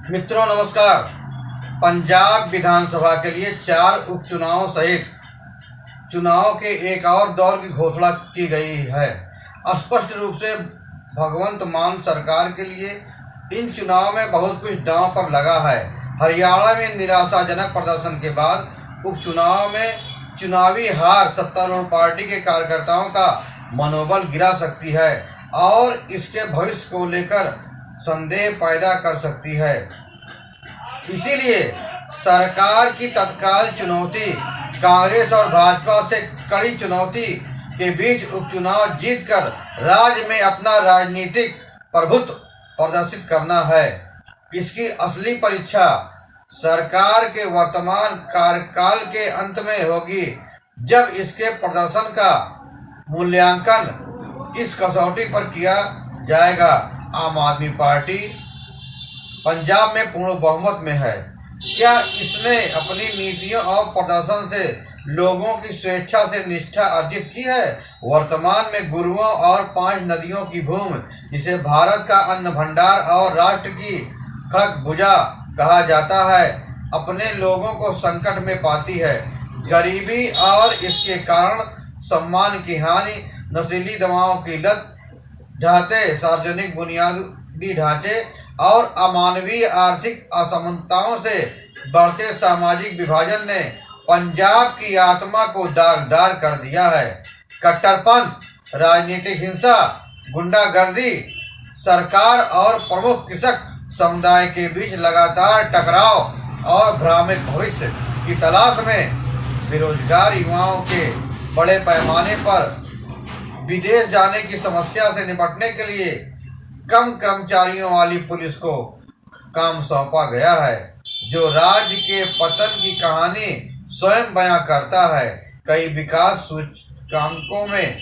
मित्रों नमस्कार। पंजाब विधानसभा के लिए 4 उपचुनाव सहित चुनाव के एक और दौर की घोषणा की गई है। स्पष्ट रूप से भगवंत मान सरकार के लिए इन चुनाव में बहुत कुछ दांव पर लगा है। हरियाणा में निराशाजनक प्रदर्शन के बाद उपचुनाव में चुनावी हार सत्तारूढ़ पार्टी के कार्यकर्ताओं का मनोबल गिरा सकती है और इसके भविष्य को लेकर संदेह पैदा कर सकती है। इसीलिए सरकार की तत्काल चुनौती कांग्रेस और भाजपा से कड़ी चुनौती के बीच उपचुनाव जीतकर राज्य में अपना राजनीतिक प्रभुत्व प्रदर्शित करना है। इसकी असली परीक्षा सरकार के वर्तमान कार्यकाल के अंत में होगी, जब इसके प्रदर्शन का मूल्यांकन इस कसौटी पर किया जाएगा। आम आदमी पार्टी पंजाब में पूर्ण बहुमत में है। क्या इसने अपनी नीतियों और प्रदर्शन से लोगों की स्वेच्छा से निष्ठा अर्जित की है? वर्तमान में गुरुओं और 5 नदियों की भूमि, जिसे भारत का अन्न भंडार और राष्ट्र की खड़क भुजा कहा जाता है, अपने लोगों को संकट में पाती है। गरीबी और इसके कारण सम्मान की हानि, नशीली दवाओं की लत, ढहते सार्वजनिक बुनियादी ढांचे और अमानवीय आर्थिक असमानताओं से बढ़ते सामाजिक विभाजन ने पंजाब की आत्मा को दागदार कर दिया है। कट्टरपंथ, राजनीतिक हिंसा, गुंडागर्दी, सरकार और प्रमुख कृषक समुदाय के बीच लगातार टकराव और भ्रामक भविष्य की तलाश में बेरोजगार युवाओं के बड़े पैमाने पर विदेश जाने की समस्या से निपटने के लिए कम कर्मचारियों वाली पुलिस को काम सौंपा गया है, जो राज्य के पतन की कहानी स्वयं बयां करता है। कई विकास सूचकांकों में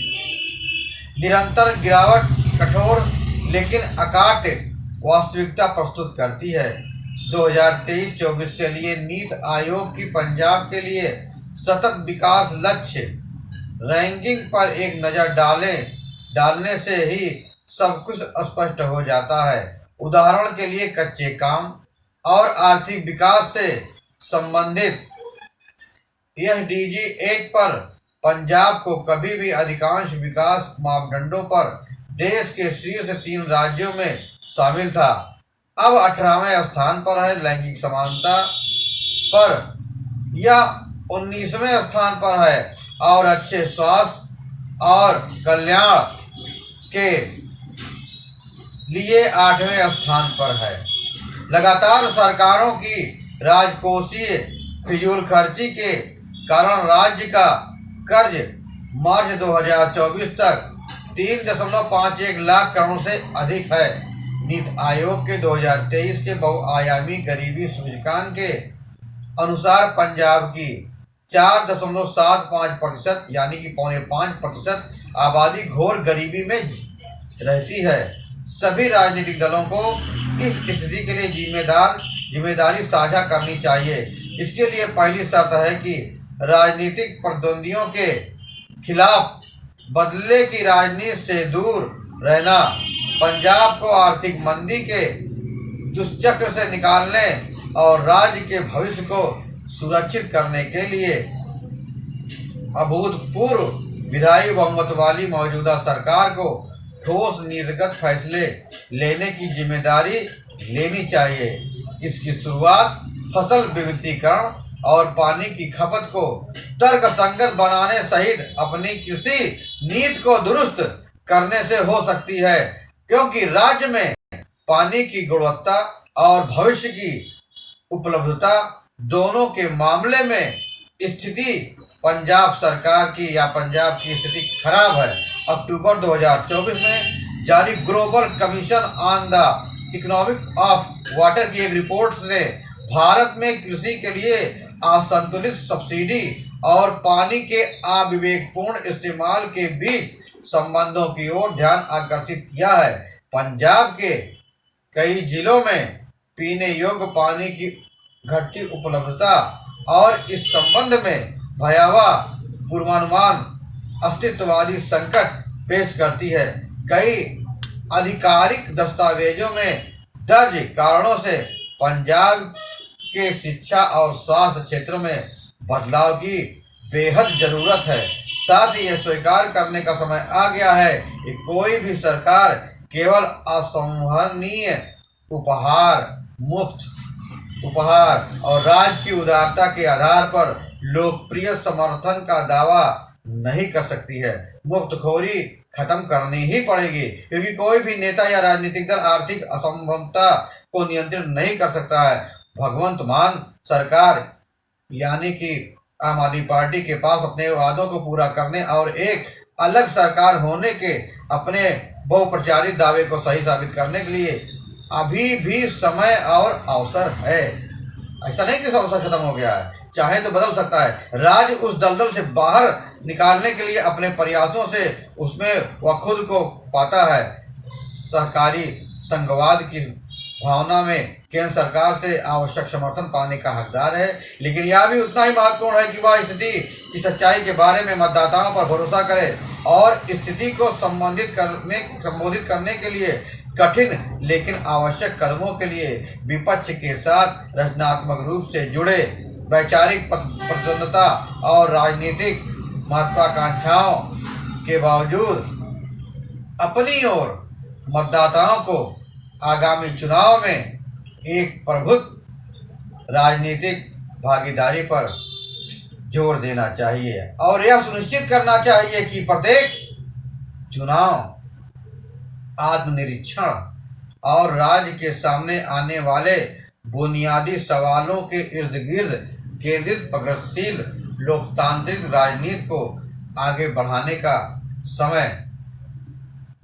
निरंतर गिरावट कठोर लेकिन अकाट्य वास्तविकता प्रस्तुत करती है। 2023-24 के लिए नीति आयोग की पंजाब के लिए सतत विकास लक्ष्य रैंकिंग पर एक नज़र डालने से ही सब कुछ स्पष्ट हो जाता है। उदाहरण के लिए कच्चे काम और आर्थिक विकास से संबंधित एसडीजी 8 पर पंजाब को कभी भी अधिकांश विकास मापदंडों पर देश के शीर्ष 3 राज्यों में शामिल था। अब 18वें स्थान पर है। लैंगिक समानता पर यह 19वें स्थान पर है और अच्छे स्वास्थ्य और कल्याण के लिए 8वें स्थान पर है। लगातार सरकारों की राजकोषीय फिजूल खर्ची के कारण राज्य का कर्ज मार्च 2024 तक 3.51 लाख करोड़ से अधिक है। नीति आयोग के 2023 के बहुआयामी गरीबी सूचकांक के अनुसार पंजाब की 4.75% यानी कि 4.5% आबादी घोर गरीबी में रहती है। सभी राजनीतिक दलों को इस स्थिति के लिए जिम्मेदारी साझा करनी चाहिए। इसके लिए पहली शर्त है कि राजनीतिक प्रतिद्वंदियों के खिलाफ बदले की राजनीति से दूर रहना, पंजाब को आर्थिक मंदी के दुष्चक्र से निकालने और राज्य के भविष्य को सुरक्षित करने के लिए अभूतपूर्व विधायी बहुमत वाली मौजूदा सरकार को ठोस नीतिगत फैसले लेने की जिम्मेदारी लेनी चाहिए। इसकी शुरुआत फसल विविधीकरण और पानी की खपत को तर्कसंगत बनाने सहित अपनी कृषि नीति को दुरुस्त करने से हो सकती है, क्योंकि राज्य में पानी की गुणवत्ता और भविष्य की उपलब्धता दोनों के मामले में स्थिति पंजाब की स्थिति खराब है। अक्टूबर 2024 में जारी global commission on the economic of water की एक रिपोर्ट ने भारत में कृषि के लिए असंतुलित सब्सिडी और पानी के अविवेकपूर्ण इस्तेमाल के बीच संबंधों की ओर ध्यान आकर्षित किया है। पंजाब के कई जिलों में पीने योग्य पानी की घटती उपलब्धता और इस संबंध में भयावह पूर्वानुमान अस्तित्ववादी संकट पेश करती है। कई आधिकारिक दस्तावेजों में दर्ज कारणों से पंजाब के शिक्षा और स्वास्थ्य क्षेत्रों में बदलाव की बेहद जरूरत है। साथ ही यह स्वीकार करने का समय आ गया है कि कोई भी सरकार केवल असंवहनीय उपहार, मुफ्त उपहार और राज्य की उदारता के आधार पर लोकप्रिय समर्थन का दावा नहीं कर सकती है। मुफ्तखोरी खत्म करनी ही पड़ेगी, क्योंकि कोई भी नेता या राजनीतिक दल आर्थिक असंभवता को नियंत्रित नहीं कर सकता है। भगवंत मान सरकार यानी कि आम आदमी पार्टी के पास अपने वादों को पूरा करने और एक अलग सरकार होने के अपने बहुप्रचारित दावे को सही साबित करने के लिए अभी भी समय और अवसर है। ऐसा नहीं कि अवसर खत्म हो गया है, चाहे तो बदल सकता है। राज्य उस दलदल से बाहर निकालने के लिए अपने प्रयासों से उसमें वह खुद को पाता है। सहकारी संघवाद की भावना में केंद्र सरकार से आवश्यक समर्थन पाने का हकदार है, लेकिन यह भी उतना ही महत्वपूर्ण है कि वह स्थिति की सच्चाई के बारे में मतदाताओं पर भरोसा करे और स्थिति को संबोधित करने के लिए कठिन लेकिन आवश्यक कदमों के लिए विपक्ष के साथ रचनात्मक रूप से जुड़े, वैचारिक प्रतिद्वंद्विता और राजनीतिक महत्वाकांक्षाओं के बावजूद अपनी ओर मतदाताओं को आगामी चुनाव में एक प्रभुत्व राजनीतिक भागीदारी पर जोर देना चाहिए और यह सुनिश्चित करना चाहिए कि प्रत्येक चुनाव आत्मनिरीक्षण और राज्य के सामने आने वाले बुनियादी सवालों के इर्द गिर्द केंद्रित प्रगतिशील लोकतांत्रिक राजनीति को आगे बढ़ाने का समय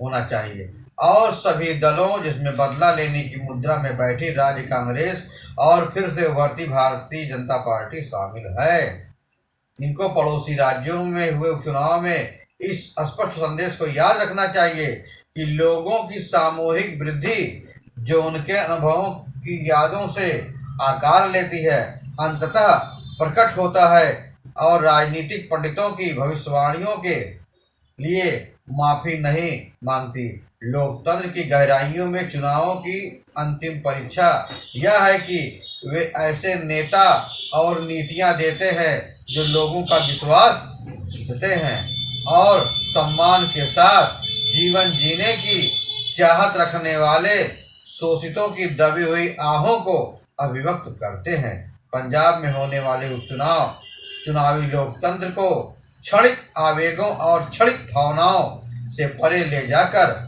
होना चाहिए और सभी दलों, जिसमें बदला लेने की मुद्रा में बैठी राज्य कांग्रेस और फिर से उभरती भारतीय जनता पार्टी शामिल है, इनको पड़ोसी राज्यों में हुए उपचुनाव में इस स्पष्ट संदेश को याद रखना चाहिए कि लोगों की सामूहिक वृद्धि जो उनके अनुभवों की यादों से आकार लेती है, अंततः प्रकट होता है और राजनीतिक पंडितों की भविष्यवाणियों के लिए माफी नहीं मांगती। लोकतंत्र की गहराइयों में चुनावों की अंतिम परीक्षा यह है कि वे ऐसे नेता और नीतियां देते हैं जो लोगों का विश्वास जीतते हैं और सम्मान के साथ जीवन जीने की चाहत रखने वाले शोषितों की दबी हुई आहों को अभिव्यक्त करते हैं। पंजाब में होने वाले उपचुनाव चुनावी लोकतंत्र को क्षणिक आवेगों और क्षणिक भावनाओं से परे ले जाकर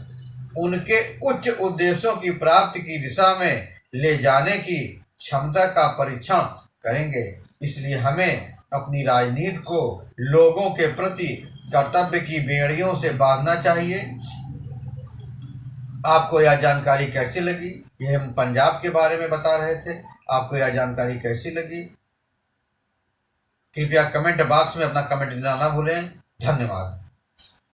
उनके उच्च उद्देश्यों की प्राप्ति की दिशा में ले जाने की क्षमता का परीक्षण करेंगे। इसलिए हमें अपनी राजनीति को लोगों के प्रति कर्तव्य की बेड़ियों से बांधना चाहिए। आपको यह जानकारी कैसी लगी? ये हम पंजाब के बारे में बता रहे थे, आपको यह जानकारी कैसी लगी? कृपया कमेंट बॉक्स में अपना कमेंट देना ना भूलें। धन्यवाद।